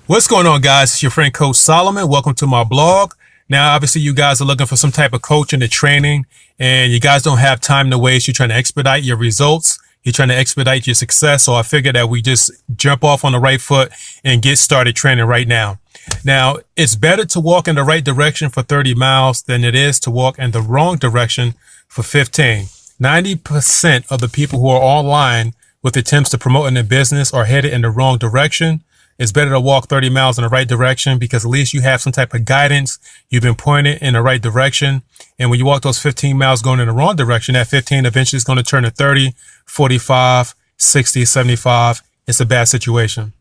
What's going on, guys? It's your friend Coach Solomon. Welcome to my blog. Now, obviously, you guys are looking for some type of coaching and training, and you guys don't have time to waste. You're trying to expedite your results. You're trying to expedite your success. So I figured that we just jump off on the right foot and get started training right now. Now, it's better to walk in the right direction for 30 miles than it is to walk in the wrong direction for 15. 90% of the people who are online with attempts to promote in their business are headed in the wrong direction. It's better to walk 30 miles in the right direction because at least you have some type of guidance. You've been pointed in the right direction. And when you walk those 15 miles going in the wrong direction, that 15 eventually is going to turn to 30, 45, 60, 75. It's a bad situation.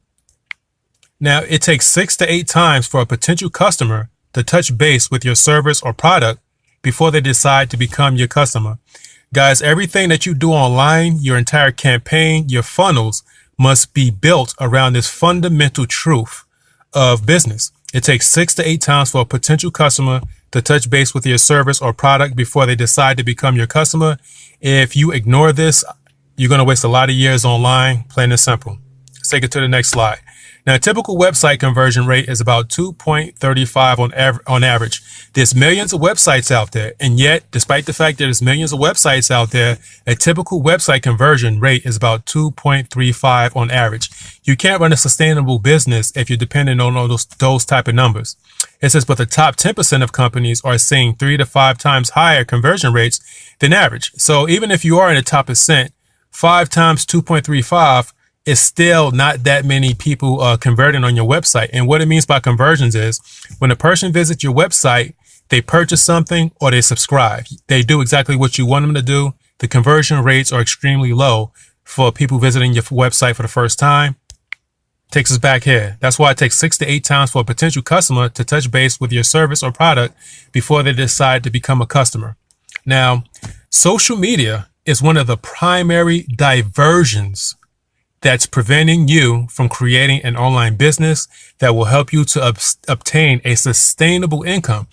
Now, it takes 6 to 8 times for a potential customer to touch base with your service or product before they decide to become your customer. Guys, everything that you do online, your entire campaign, your funnels, must be built around this fundamental truth of business. It takes 6 to 8 times for a potential customer to touch base with your service or product before they decide to become your customer. If you ignore this, you're going to waste a lot of years online, plain and simple. Let's take it to the next slide. Now, a typical website conversion rate is about 2.35 on average. There's millions of websites out there. And yet, despite the fact that there's millions of websites out there, a typical website conversion rate is about 2.35 on average. You can't run a sustainable business if you're dependent on all those type of numbers. It says, but the top 10% of companies are seeing 3 to 5 times higher conversion rates than average. So even if you are in the top percent, 5 times 2.35 is still not that many people converting on your website. And what it means by conversions is when a person visits your website, they purchase something or they subscribe. They do exactly what you want them to do. The conversion rates are extremely low for people visiting your website for the first time. Takes us back here. That's why it takes 6 to 8 times for a potential customer to touch base with your service or product before they decide to become a customer. Now, social media is one of the primary diversions that's preventing you from creating an online business that will help you to obtain a sustainable income.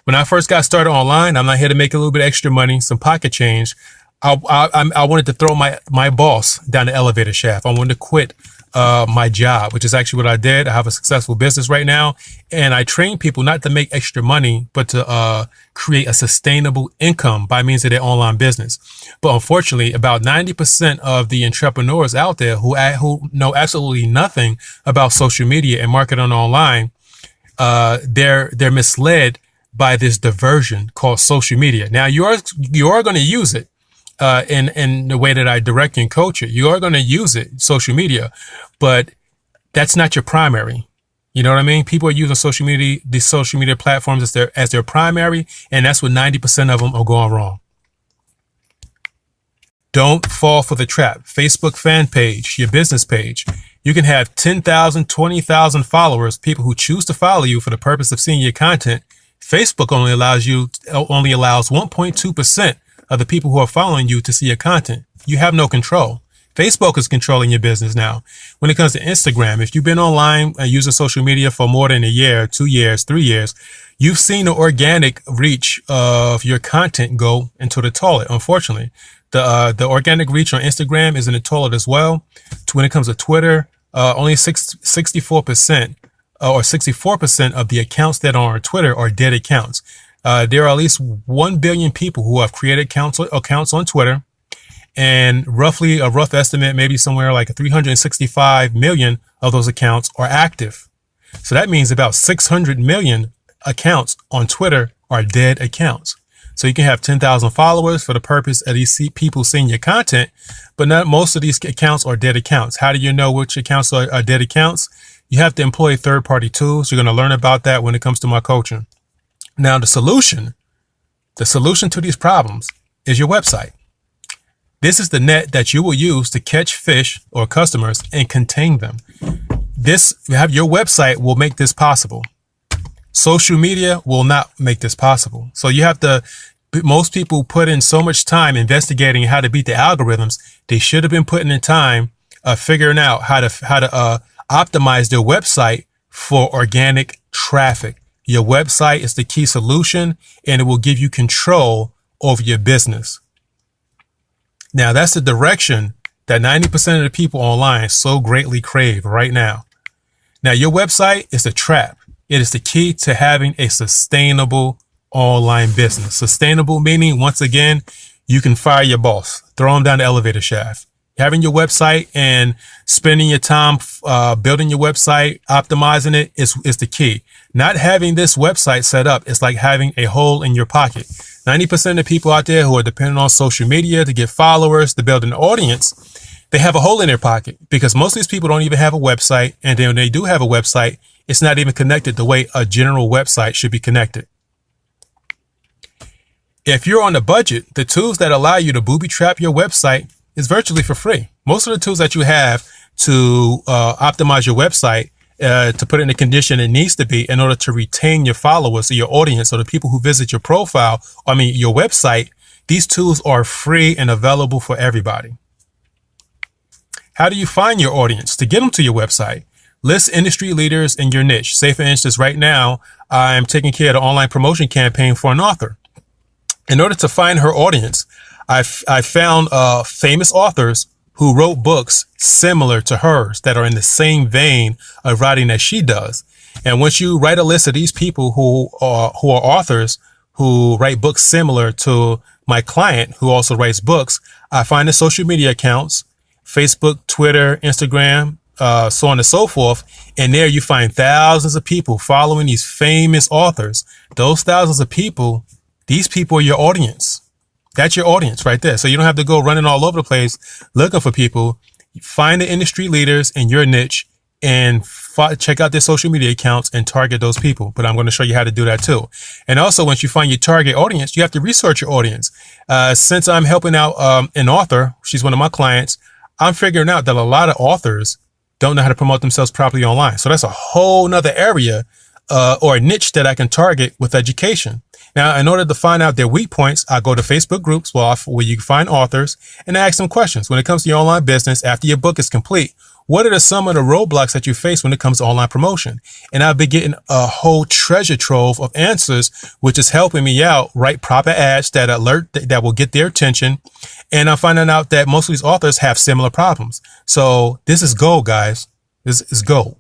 When I first got started online, I'm not here to make a little bit extra money, some pocket change. I wanted to throw my boss down the elevator shaft. I wanted to quit my job, which is actually what I did. I have a successful business right now, and I train people not to make extra money, but to create a sustainable income by means of their online business. But unfortunately, about 90% of the entrepreneurs out there who know absolutely nothing about social media and marketing online, they're misled by this diversion called social media. Now, you are going to use it. In the way that I direct and coach it, you are going to use it, social media, but that's not your primary. You know what I mean? People are using social media, these social media platforms as their primary, and that's what 90% of them are going wrong. Don't fall for the trap. Facebook fan page, your business page. You can have 10,000, 20,000 followers, people who choose to follow you for the purpose of seeing your content. Facebook only allows 1.2% of the people who are following you to see your content. You have no control. Facebook is controlling your business now. When it comes to Instagram, if you've been online and using social media for more than a year, 2 years, 3 years, you've seen the organic reach of your content go into the toilet. Unfortunately, the organic reach on Instagram is in the toilet as well. When it comes to Twitter, only 64% or 64% of the accounts that are on Twitter are dead accounts. There are at least 1 billion people who have created accounts on Twitter, and roughly a rough estimate, maybe somewhere like 365 million of those accounts are active. So that means about 600 million accounts on Twitter are dead accounts. So you can have 10,000 followers for the purpose of these people seeing your content, but not most of these accounts are dead accounts. How do you know which accounts are dead accounts? You have to employ third-party tools. You're going to learn about that when it comes to my coaching. Now, the solution to these problems is your website. This is the net that you will use to catch fish or customers and contain them. Your website will make this possible. Social media will not make this possible. So most people put in so much time investigating how to beat the algorithms. They should have been putting in time figuring out how to optimize their website for organic traffic. Your website is the key solution, and it will give you control over your business. Now, that's the direction that 90% of the people online so greatly crave right now. Now, your website is a trap. It is the key to having a sustainable online business. Sustainable meaning, once again, you can fire your boss, throw him down the elevator shaft. Having your website and spending your time building your website, optimizing it is the key. Not having this website set up is like having a hole in your pocket. 90% of the people out there who are dependent on social media to get followers, to build an audience, they have a hole in their pocket because most of these people don't even have a website. And then when they do have a website, it's not even connected the way a general website should be connected. If you're on a budget, the tools that allow you to booby trap your website is virtually for free. Most of the tools that you have to optimize your website, to put it in the condition it needs to be in order to retain your followers or your audience or the people who visit your profile, your website, these tools are free and available for everybody. How do you find your audience to get them to your website? List industry leaders in your niche. Say, for instance, right now, I'm taking care of the online promotion campaign for an author. In order to find her audience, I found famous authors who wrote books similar to hers that are in the same vein of writing that she does. And once you write a list of these people who are authors who write books similar to my client who also writes books, I find the social media accounts, Facebook, Twitter, Instagram, so on and so forth. And there you find thousands of people following these famous authors. Those thousands of people, these people are your audience. That's your audience right there. So you don't have to go running all over the place looking for people. Find the industry leaders in your niche and check out their social media accounts and target those people. But I'm going to show you how to do that too. And also, once you find your target audience, you have to research your audience. Since I'm helping out an author, she's one of my clients, I'm figuring out that a lot of authors don't know how to promote themselves properly online. So that's a whole nother area or a niche that I can target with education. Now, in order to find out their weak points, I go to Facebook groups where you can find authors and ask them questions. When it comes to your online business, after your book is complete, what are some of the roadblocks that you face when it comes to online promotion? And I've been getting a whole treasure trove of answers, which is helping me out write proper ads that will get their attention. And I'm finding out that most of these authors have similar problems. So this is gold, guys. This is gold.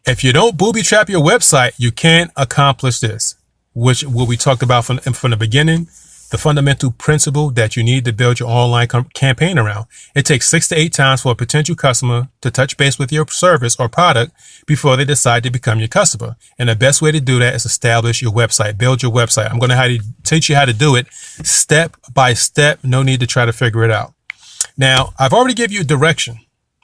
If you don't booby trap your website, you can't accomplish this, which we talked about from the beginning, the fundamental principle that you need to build your online campaign around. It takes 6 to 8 times for a potential customer to touch base with your service or product before they decide to become your customer. And the best way to do that is establish your website, build your website. I'm going to teach you how to do it step by step. No need to try to figure it out. Now, I've already given you direction,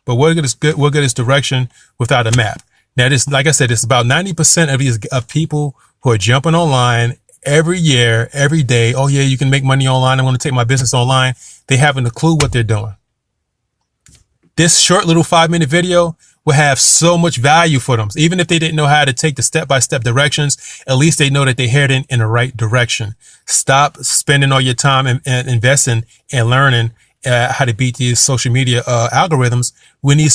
but what good is direction without a map? Now, this, like I said, it's about 90% of people who are jumping online every year, every day. Oh yeah, you can make money online. I'm going to take my business online. They haven't a clue what they're doing. This short little 5-minute video will have so much value for them. Even if they didn't know how to take the step-by-step directions, at least they know that they're heading in the right direction. Stop spending all your time and investing and learning how to beat these social media algorithms when these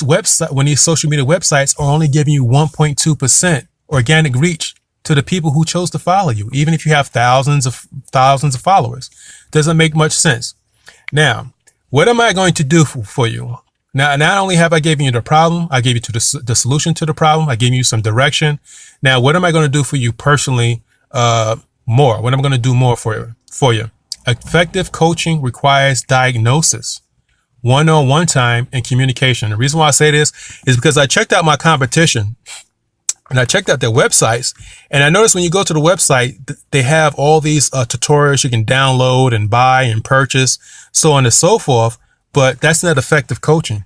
social media websites are only giving you 1.2% organic reach to the people who chose to follow you, even if you have thousands of followers. Doesn't make much sense. Now, what am I going to do for you? Now, not only have I given you the problem, I gave you the solution to the problem. I gave you some direction. Now, what am I going to do for you personally? More. What am I going to do more for you? Effective coaching requires diagnosis, one-on-one time, and communication. The reason why I say this is because I checked out my competition and I checked out their websites, and I noticed when you go to the website, they have all these tutorials you can download and buy and purchase, so on and so forth. But that's not effective coaching.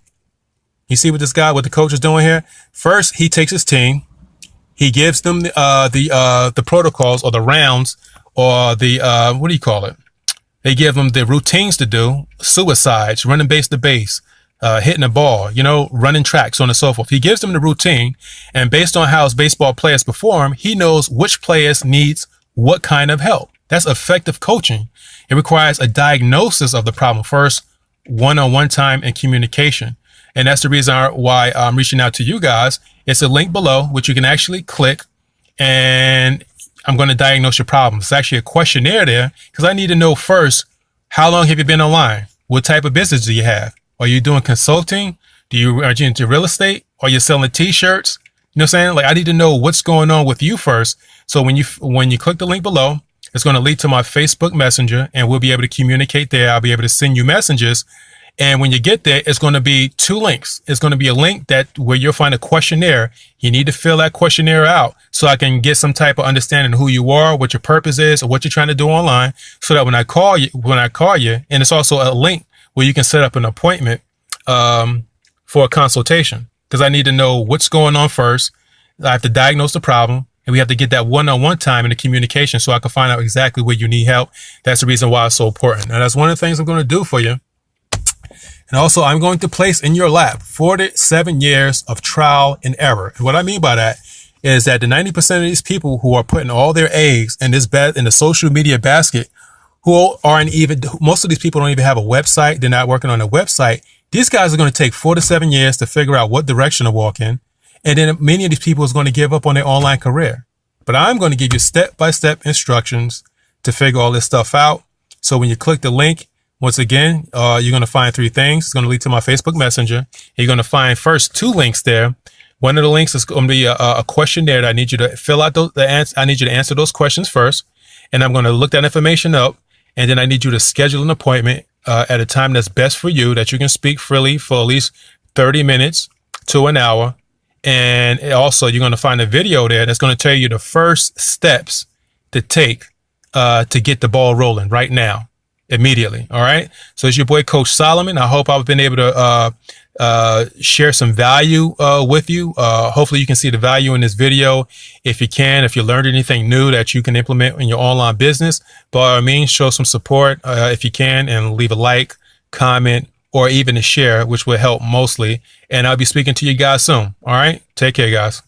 You see what the coach is doing here? First, he takes his team, he gives them the protocols or the rounds or what do you call it? They give them the routines to do, suicides, running base to base, hitting a ball, running track, so on and so forth. He gives them the routine, and based on how his baseball players perform, he knows which players needs what kind of help. That's effective coaching. It requires a diagnosis of the problem first, one-on-one time, and communication. And that's the reason why I'm reaching out to you guys. It's a link below, which you can actually click, and I'm going to diagnose your problem. It's actually a questionnaire there because I need to know first, how long have you been online? What type of business do you have? Are you doing consulting? Are you into real estate? Are you selling t-shirts? You know what I'm saying? Like, I need to know what's going on with you first. So when you click the link below, it's going to lead to my Facebook Messenger, and we'll be able to communicate there. I'll be able to send you messages. And when you get there, it's going to be 2 links. It's going to be a link where you'll find a questionnaire. You need to fill that questionnaire out so I can get some type of understanding of who you are, what your purpose is, or what you're trying to do online, so that when I call you, and it's also a link where you can set up an appointment for a consultation, because I need to know what's going on first. I have to diagnose the problem, and we have to get that one-on-one time in the communication so I can find out exactly where you need help. That's the reason why it's so important. And that's one of the things I'm going to do for you. And also, I'm going to place in your lap 47 years of trial and error. And what I mean by that is that the 90% of these people who are putting all their eggs in the social media basket, most of these people don't even have a website. They're not working on a website. These guys are going to take 4 to 7 years to figure out what direction to walk in. And then many of these people is going to give up on their online career. But I'm going to give you step-by-step instructions to figure all this stuff out. So when you click the link, once again, you're going to find 3 things. It's going to lead to my Facebook Messenger. You're going to find first 2 links there. One of the links is going to be a questionnaire that I need you to fill out. I need you to answer those questions first. And I'm going to look that information up. And then I need you to schedule an appointment at a time that's best for you, that you can speak freely for at least 30 minutes to an hour. And also, you're going to find a video there that's going to tell you the first steps to take to get the ball rolling right now, immediately. All right. So it's your boy, Coach Solomon. I hope I've been able to share some value with you. Hopefully you can see the value in this video. If you learned anything new that you can implement in your online business, by all means, show some support if you can, and leave a like, comment, or even a share, which will help mostly. And I'll be speaking to you guys soon. All right. Take care, guys.